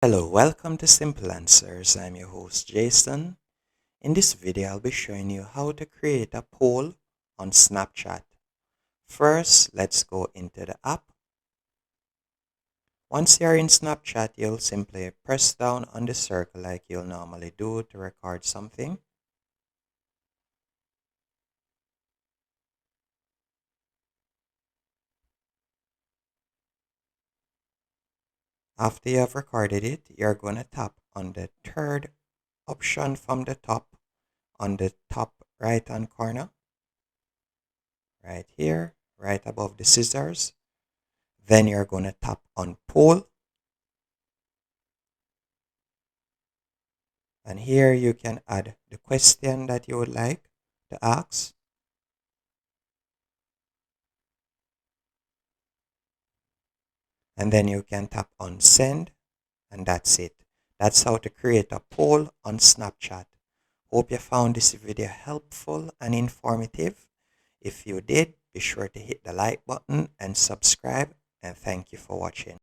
Hello, welcome to Simple Answers. I'm your host Jason. In this video, I'll be showing you how to create a poll on Snapchat. First, let's go into the app. Once you're in Snapchat, you'll simply press down on the circle like you'll normally do to record something. After you have recorded it, you're going to tap on the third option from the top on the top right hand corner, right here, right above the scissors. Then you're going to tap on poll. And here you can add the question that you would like to ask. And then you can tap on send, and that's it. That's how to create a poll on Snapchat. Hope you found this video helpful and informative. If you did, be sure to hit the like button and subscribe, and thank you for watching.